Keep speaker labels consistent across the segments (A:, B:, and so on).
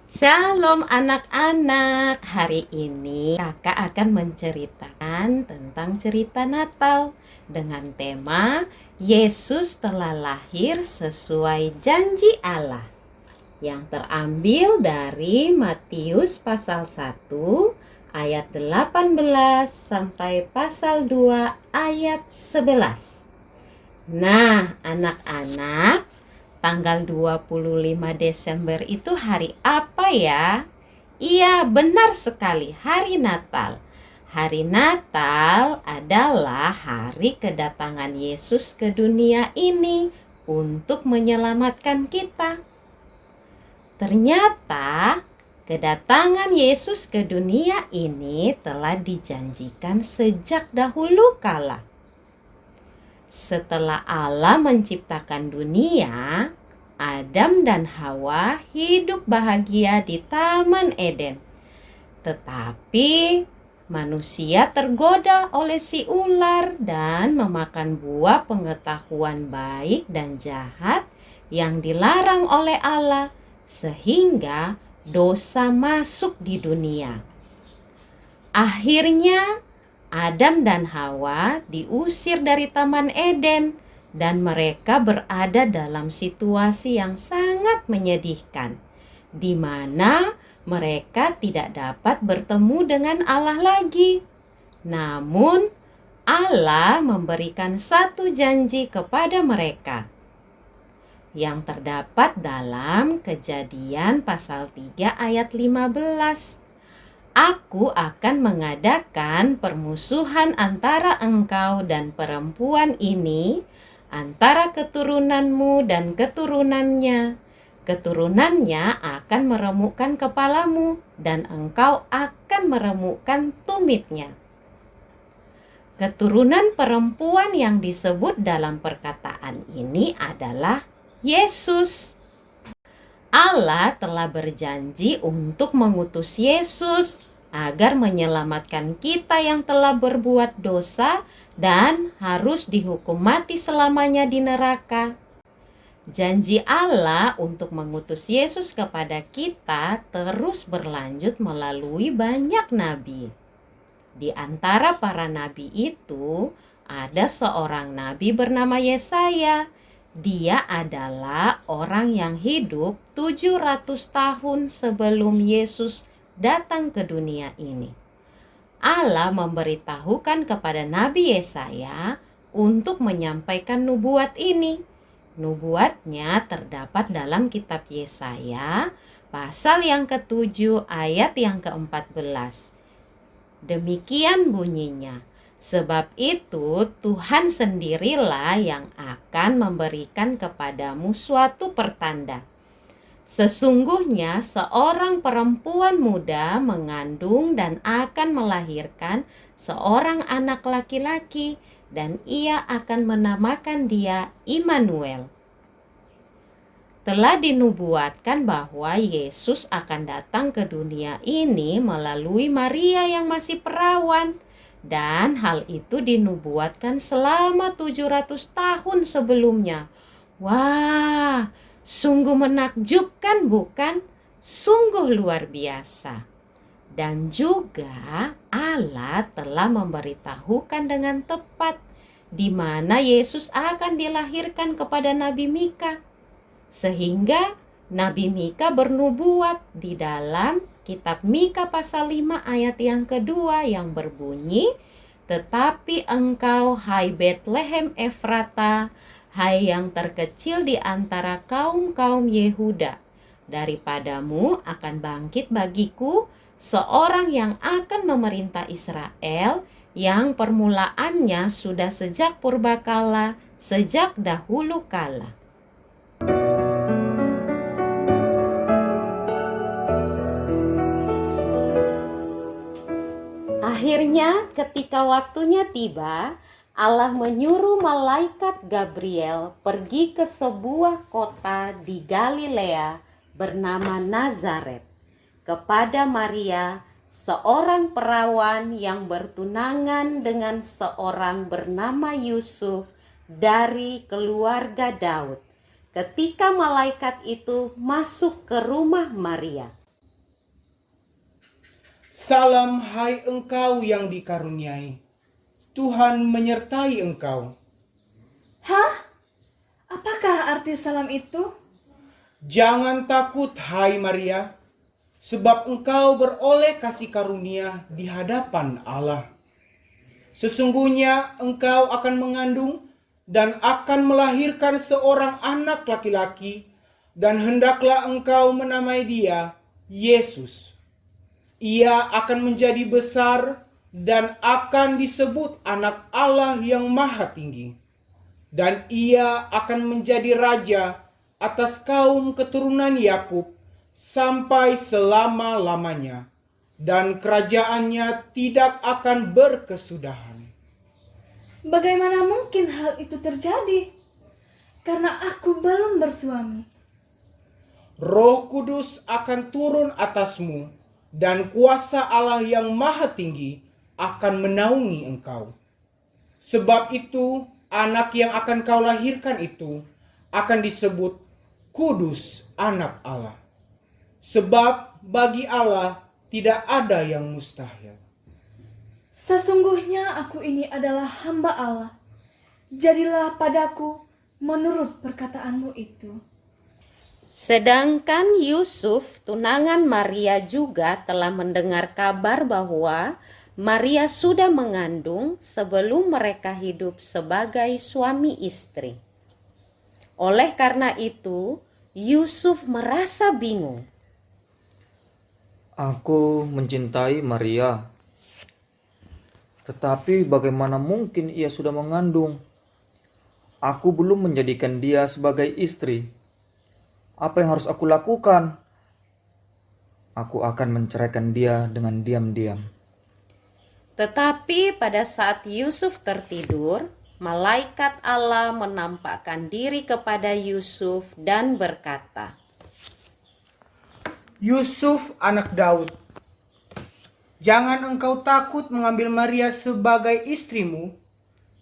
A: Shalom anak-anak, hari ini kakak akan menceritakan tentang cerita Natal dengan tema Yesus telah lahir sesuai janji Allah yang terambil dari Matius pasal 1 ayat 18 sampai pasal 2 ayat 11. Nah, anak-anak, tanggal 25 Desember itu hari apa ya? Iya, benar sekali, hari Natal. Hari Natal adalah hari kedatangan Yesus ke dunia ini untuk menyelamatkan kita. Ternyata kedatangan Yesus ke dunia ini telah dijanjikan sejak dahulu kala. Setelah Allah menciptakan dunia, Adam dan Hawa hidup bahagia di Taman Eden. Tetapi manusia tergoda oleh si ular dan memakan buah pengetahuan baik dan jahat yang dilarang oleh Allah, sehingga dosa masuk di dunia. Akhirnya Adam dan Hawa diusir dari Taman Eden dan mereka berada dalam situasi yang sangat menyedihkan, di mana mereka tidak dapat bertemu dengan Allah lagi. Namun Allah memberikan satu janji kepada mereka yang terdapat dalam Kejadian pasal 3 ayat 15. Aku akan mengadakan permusuhan antara engkau dan perempuan ini, antara keturunanmu dan keturunannya. Keturunannya akan meremukkan kepalamu, dan engkau akan meremukkan tumitnya. Keturunan perempuan yang disebut dalam perkataan ini adalah Yesus. Allah telah berjanji untuk mengutus Yesus agar menyelamatkan kita yang telah berbuat dosa dan harus dihukum mati selamanya di neraka. Janji Allah untuk mengutus Yesus kepada kita terus berlanjut melalui banyak nabi. Di antara para nabi itu ada seorang nabi bernama Yesaya. Dia adalah orang yang hidup 700 tahun sebelum Yesus datang ke dunia ini. Allah memberitahukan kepada Nabi Yesaya untuk menyampaikan nubuat ini. Nubuatnya terdapat dalam kitab Yesaya pasal yang ke-7 ayat yang ke-14. Demikian bunyinya. Sebab itu Tuhan sendirilah yang akan memberikan kepadamu suatu pertanda. Sesungguhnya seorang perempuan muda mengandung dan akan melahirkan seorang anak laki-laki, dan ia akan menamakan dia Immanuel. Telah dinubuatkan bahwa Yesus akan datang ke dunia ini melalui Maria yang masih perawan. Dan hal itu dinubuatkan selama 700 tahun sebelumnya. Wah, sungguh menakjubkan bukan? Sungguh luar biasa. Dan juga Allah telah memberitahukan dengan tepat di mana Yesus akan dilahirkan kepada Nabi Mika. Sehingga Nabi Mika bernubuat di dalam kitab Mika pasal 5 ayat yang kedua yang berbunyi, "Tetapi engkau, hai Betlehem Efrata, hai yang terkecil di antara kaum-kaum Yehuda, daripadamu akan bangkit bagiku seorang yang akan memerintah Israel, yang permulaannya sudah sejak purbakala, sejak dahulu kala." Akhirnya ketika waktunya tiba, Allah menyuruh malaikat Gabriel pergi ke sebuah kota di Galilea bernama Nazaret kepada Maria, seorang perawan yang bertunangan dengan seorang bernama Yusuf dari keluarga Daud. Ketika malaikat itu masuk ke rumah Maria,
B: Salam hai engkau yang dikaruniai, Tuhan menyertai engkau.
C: Hah? Apakah arti salam itu?
B: Jangan takut hai Maria, sebab engkau beroleh kasih karunia di hadapan Allah. Sesungguhnya engkau akan mengandung dan akan melahirkan seorang anak laki-laki, dan hendaklah engkau menamai dia Yesus. Ia akan menjadi besar dan akan disebut Anak Allah yang Maha Tinggi. Dan ia akan menjadi raja atas kaum keturunan Yakub sampai selama-lamanya, dan kerajaannya tidak akan berkesudahan.
C: Bagaimana mungkin hal itu terjadi? Karena aku belum bersuami.
B: Roh Kudus akan turun atasmu, dan kuasa Allah yang Maha Tinggi akan menaungi engkau. Sebab itu, anak yang akan kau lahirkan itu akan disebut Kudus, Anak Allah. Sebab bagi Allah tidak ada yang mustahil.
C: Sesungguhnya aku ini adalah hamba Allah. Jadilah padaku menurut perkataanmu itu.
A: Sedangkan Yusuf, tunangan Maria, juga telah mendengar kabar bahwa Maria sudah mengandung sebelum mereka hidup sebagai suami istri. Oleh karena itu, Yusuf merasa bingung.
D: Aku mencintai Maria, tetapi bagaimana mungkin ia sudah mengandung? Aku belum menjadikan dia sebagai istri. Apa yang harus aku lakukan? Aku akan menceraikan dia dengan diam-diam.
A: Tetapi pada saat Yusuf tertidur, malaikat Allah menampakkan diri kepada Yusuf dan berkata,
B: Yusuf anak Daud, jangan engkau takut mengambil Maria sebagai istrimu,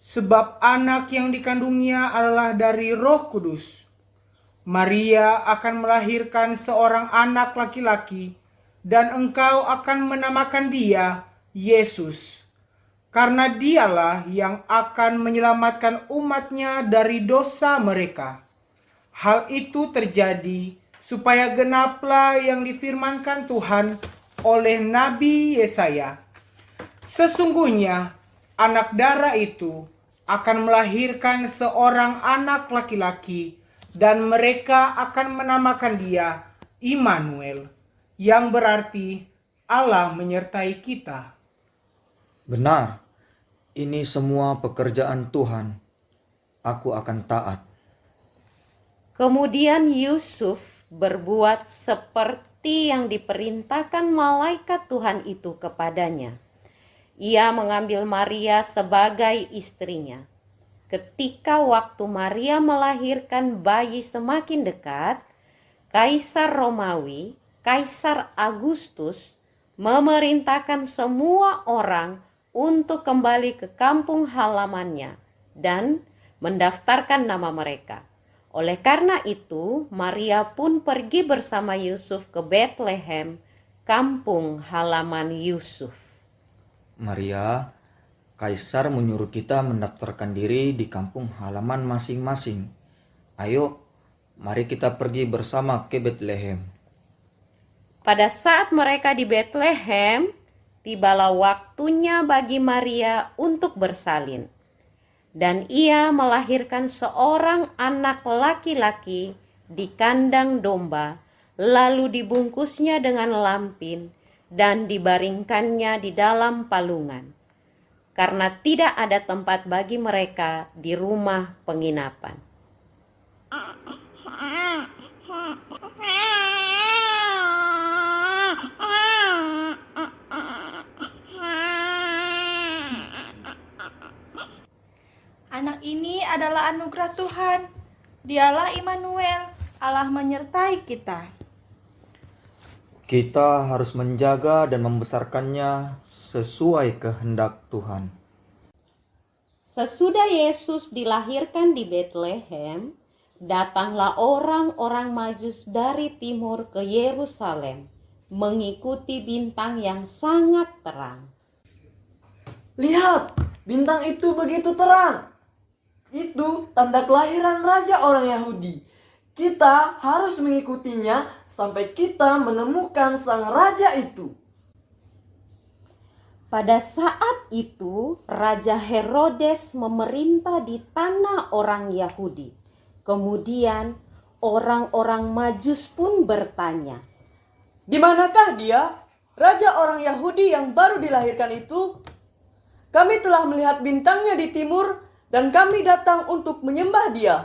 B: sebab anak yang dikandungnya adalah dari Roh Kudus. Maria akan melahirkan seorang anak laki-laki, dan engkau akan menamakan dia Yesus, karena dialah yang akan menyelamatkan umatnya dari dosa mereka. Hal itu terjadi supaya genaplah yang difirmankan Tuhan oleh Nabi Yesaya. Sesungguhnya anak darah itu akan melahirkan seorang anak laki-laki, dan mereka akan menamakan dia Immanuel, yang berarti Allah menyertai kita.
D: Benar, ini semua pekerjaan Tuhan. Aku akan taat.
A: Kemudian Yusuf berbuat seperti yang diperintahkan malaikat Tuhan itu kepadanya. Ia mengambil Maria sebagai istrinya. Ketika waktu Maria melahirkan bayi semakin dekat, Kaisar Romawi, Kaisar Agustus, memerintahkan semua orang untuk kembali ke kampung halamannya dan mendaftarkan nama mereka. Oleh karena itu, Maria pun pergi bersama Yusuf ke Betlehem, kampung halaman Yusuf.
D: Maria, Kaisar menyuruh kita mendaftarkan diri di kampung halaman masing-masing. Ayo, mari kita pergi bersama ke Betlehem.
A: Pada saat mereka di Betlehem, tibalah waktunya bagi Maria untuk bersalin. Dan ia melahirkan seorang anak laki-laki di kandang domba, lalu dibungkusnya dengan lampin dan dibaringkannya di dalam palungan, karena tidak ada tempat bagi mereka di rumah penginapan.
C: Anak ini adalah anugerah Tuhan. Dialah Immanuel, Allah menyertai kita.
D: Kita harus menjaga dan membesarkannya sesuai kehendak Tuhan.
A: Sesudah Yesus dilahirkan di Betlehem, datanglah orang-orang Majus dari timur ke Yerusalem, mengikuti bintang yang sangat terang.
E: Lihat, bintang itu begitu terang. Itu tanda kelahiran raja orang Yahudi. Kita harus mengikutinya sampai kita menemukan sang raja itu.
A: Pada saat itu, Raja Herodes memerintah di tanah orang Yahudi. Kemudian, orang-orang Majus pun bertanya,
E: Di manakah dia, raja orang Yahudi yang baru dilahirkan itu? Kami telah melihat bintangnya di timur dan kami datang untuk menyembah dia.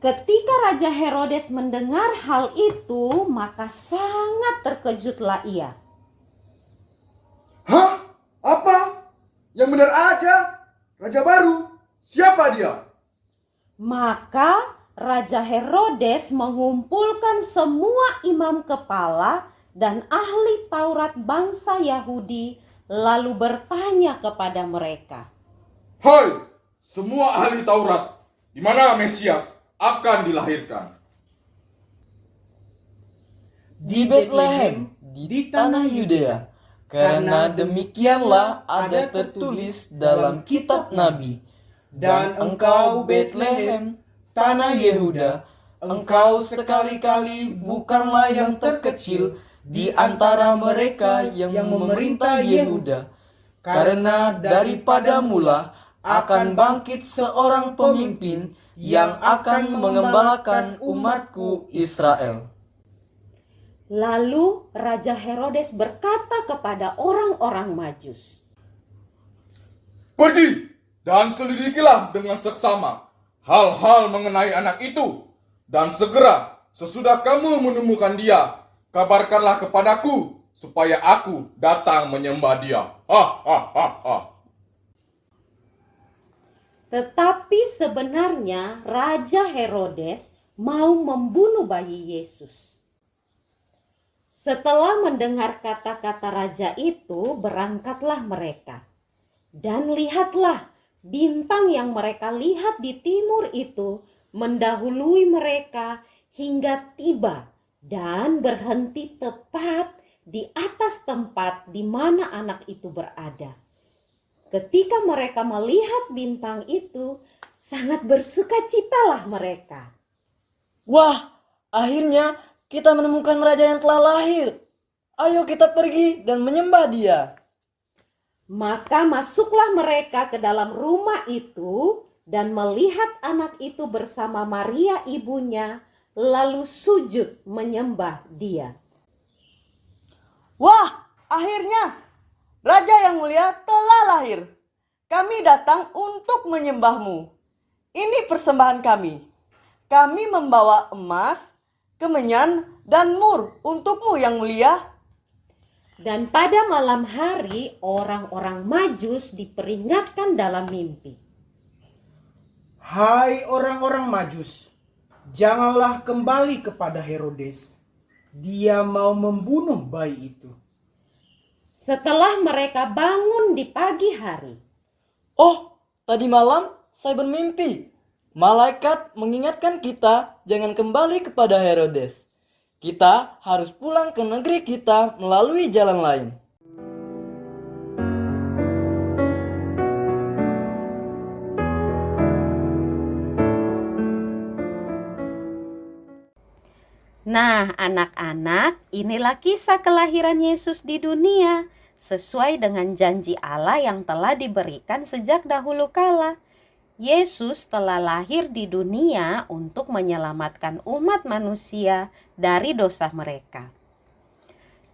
A: ketika Raja Herodes mendengar hal itu, maka sangat terkejutlah ia.
F: Hah? Apa? Yang benar aja. Raja baru. Siapa dia?
A: Maka Raja Herodes mengumpulkan semua imam kepala dan ahli Taurat bangsa Yahudi, lalu bertanya kepada mereka,
F: Hai, semua ahli Taurat, di mana Mesias akan dilahirkan?
E: Di Betlehem, di tanah Yudea. Karena demikianlah ada tertulis dalam kitab Nabi. Dan engkau Betlehem, tanah Yehuda, engkau sekali-kali bukanlah yang terkecil di antara mereka yang memerintah Yehuda. Karena daripada mula akan bangkit seorang pemimpin yang akan mengembalakan umatku Israel.
A: Lalu Raja Herodes berkata kepada orang-orang Majus,
F: Pergi dan selidikilah dengan seksama hal-hal mengenai anak itu. Dan segera sesudah kamu menemukan dia, kabarkanlah kepadaku supaya aku datang menyembah dia. Ha ha ha ha.
A: tetapi sebenarnya Raja Herodes mau membunuh bayi Yesus. Setelah mendengar kata-kata raja itu, berangkatlah mereka. Dan lihatlah, bintang yang mereka lihat di timur itu mendahului mereka hingga tiba dan berhenti tepat di atas tempat di mana anak itu berada. Ketika mereka melihat bintang itu, sangat bersukacitalah mereka.
E: Wah, akhirnya kita menemukan raja yang telah lahir. Ayo kita pergi dan menyembah dia.
A: Maka masuklah mereka ke dalam rumah itu dan melihat anak itu bersama Maria ibunya, lalu sujud menyembah dia.
E: Wah, akhirnya raja yang mulia telah lahir. Kami datang untuk menyembahmu. Ini persembahan kami. Kami membawa emas, kemenyan, dan mur untukmu yang mulia.
A: Dan pada malam hari orang-orang Majus diperingatkan dalam mimpi.
B: Hai orang-orang Majus, janganlah kembali kepada Herodes. Dia mau membunuh bayi itu.
A: Setelah mereka bangun di pagi hari,
E: Oh, tadi malam saya bermimpi. Malaikat mengingatkan kita jangan kembali kepada Herodes. Kita harus pulang ke negeri kita melalui jalan lain.
A: nah anak-anak, inilah kisah kelahiran Yesus di dunia, sesuai dengan janji Allah yang telah diberikan sejak dahulu kala. Yesus telah lahir di dunia untuk menyelamatkan umat manusia dari dosa mereka.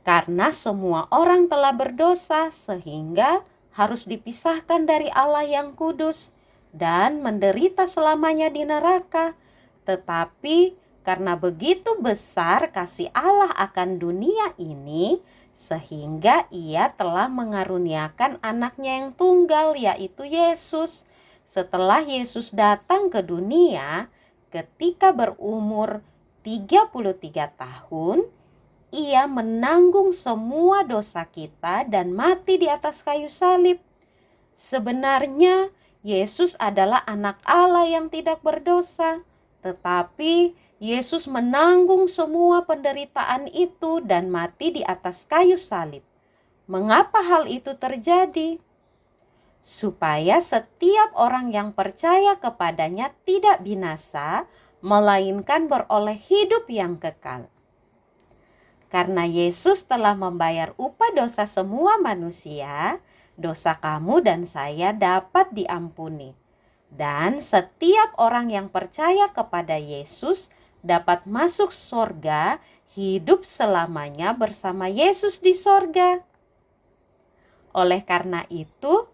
A: Karena semua orang telah berdosa sehingga harus dipisahkan dari Allah yang kudus dan menderita selamanya di neraka. Tetapi karena begitu besar kasih Allah akan dunia ini, sehingga Ia telah mengaruniakan anaknya yang tunggal, yaitu Yesus. Setelah Yesus datang ke dunia ketika berumur 33 tahun, Ia menanggung semua dosa kita dan mati di atas kayu salib. Sebenarnya Yesus adalah anak Allah yang tidak berdosa, tetapi Yesus menanggung semua penderitaan itu dan mati di atas kayu salib. Mengapa hal itu terjadi? Supaya setiap orang yang percaya kepadanya tidak binasa, melainkan beroleh hidup yang kekal. Karena Yesus telah membayar upah dosa semua manusia, dosa kamu dan saya dapat diampuni. Dan setiap orang yang percaya kepada Yesus dapat masuk sorga, hidup selamanya bersama Yesus di sorga. Oleh karena itu,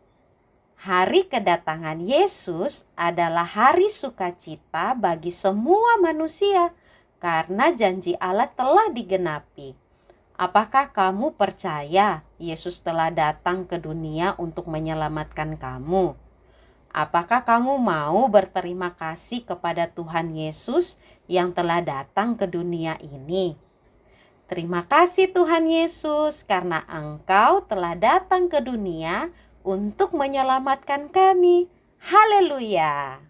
A: hari kedatangan Yesus adalah hari sukacita bagi semua manusia, karena janji Allah telah digenapi. Apakah kamu percaya Yesus telah datang ke dunia untuk menyelamatkan kamu? Apakah kamu mau berterima kasih kepada Tuhan Yesus yang telah datang ke dunia ini? Terima kasih Tuhan Yesus karena Engkau telah datang ke dunia untuk menyelamatkan kami. Haleluya!